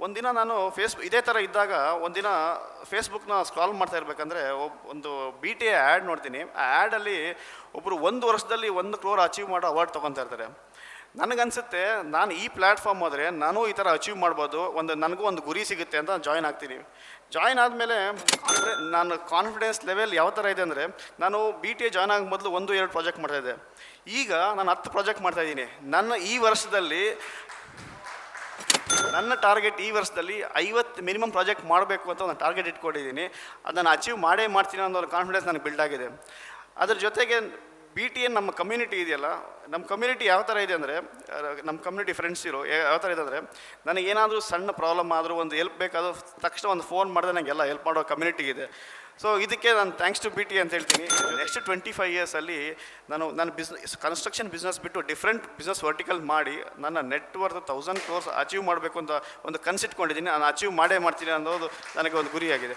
ಒಂದಿನ ನಾನು ಇದೇ ಥರ ಇದ್ದಾಗ ಒಂದಿನ ಫೇಸ್ಬುಕ್ನ ಸ್ಕ್ರಾಲ್ ಮಾಡ್ತಾ ಇರಬೇಕಂದ್ರೆ ಒಂದು BTA ಆ್ಯಡ್ ನೋಡ್ತೀನಿ. ಆ ಆ್ಯಡಲ್ಲಿ ಒಬ್ಬರು 1 ವರ್ಷದಲ್ಲಿ 1 crore ಅಚೀವ್ ಮಾಡೋ ಅವಾರ್ಡ್ ತೊಗೊತಾ ಇರ್ತಾರೆ. ನನಗನ್ಸುತ್ತೆ ನಾನು ಈ ಪ್ಲ್ಯಾಟ್ಫಾರ್ಮ್ ಹೋದರೆ ನಾನು ಈ ಥರ ಅಚೀವ್ ಮಾಡ್ಬೋದು, ನನಗೂ ಒಂದು ಗುರಿ ಸಿಗುತ್ತೆ ಅಂತ ಜಾಯ್ನ್ ಆಗ್ತೀನಿ. ಜಾಯ್ನ್ ಆದಮೇಲೆ ನಾನು ಕಾನ್ಫಿಡೆನ್ಸ್ ಲೆವೆಲ್ ಯಾವ ಥರ ಇದೆ ಅಂದರೆ, ನಾನು BTA ಜಾಯ್ನ್ ಆಗ ಮೊದಲು 1-2 ಪ್ರಾಜೆಕ್ಟ್ ಮಾಡ್ತಾಯಿದ್ದೆ. ಈಗ ನಾನು 10 ಪ್ರಾಜೆಕ್ಟ್ ಮಾಡ್ತಾಯಿದ್ದೀನಿ. ನನ್ನ ಟಾರ್ಗೆಟ್ ಈ ವರ್ಷದಲ್ಲಿ 50 ಮಿನಿಮಮ್ ಪ್ರಾಜೆಕ್ಟ್ ಮಾಡಬೇಕು ಅಂತ ಒಂದು ಟಾರ್ಗೆಟ್ ಇಟ್ಕೊಂಡಿದ್ದೀನಿ. ಅದನ್ನು ಅಚೀವ್ ಮಾಡೇ ಮಾಡ್ತೀನಿ ಅನ್ನೋ ಕಾನ್ಫಿಡೆನ್ಸ್ ನನಗೆ ಬಿಲ್ಡ್ ಆಗಿದೆ. ಅದ್ರ ಜೊತೆಗೆ BTA ನಮ್ಮ ಕಮ್ಯುನಿಟಿ ಇದೆಯಲ್ಲ, ನಮ್ಮ ಕಮ್ಯುನಿಟಿ ಯಾವ ಥರ ಇದೆ ಅಂದರೆ, ನಮ್ಮ ಕಮ್ಯುನಿಟಿ ಫ್ರೆಂಡ್ಸ್ ಯಾವ ಥರ ಇದೆ ಅಂದರೆ, ನನಗೇನಾದರೂ ಸಣ್ಣ ಪ್ರಾಬ್ಲಮ್ ಆದರೂ ಒಂದು ಹೆಲ್ಪ್ ಬೇಕಾದರೂ ತಕ್ಷಣ ಒಂದು ಫೋನ್ ಮಾಡಿದ್ರೆ ನನಗೆಲ್ಲ ಹೆಲ್ಪ್ ಮಾಡೋ ಕಮ್ಯುನಿಟಿ ಇದೆ. ಸೊ ಇದಕ್ಕೆ ನಾನು ಥ್ಯಾಂಕ್ಸ್ ಟು BTA ಅಂತ ಹೇಳ್ತೀನಿ. ನೆಕ್ಸ್ಟ್ 25 ಇಯರ್ಸಲ್ಲಿ ನನ್ನ ಕನ್ಸ್ಟ್ರಕ್ಷನ್ ಬಿಸ್ನೆಸ್ ಬಿಟ್ಟು ಡಿಫ್ರೆಂಟ್ ಬಿಸ್ನೆಸ್ ವರ್ಟಿಕಲ್ ಮಾಡಿ ನನ್ನ ನೆಟ್ವರ್ತ್ 1000 crores ಅಚೀವ್ ಮಾಡಬೇಕು ಅಂತ ಒಂದು ಕನಸಿಟ್ಕೊಂಡಿದ್ದೀನಿ. ನಾನು ಅಚೀವ್ ಮಾಡೇ ಮಾಡ್ತೀನಿ ಅನ್ನೋದು ನನಗೆ ಒಂದು ಗುರಿಯಾಗಿದೆ.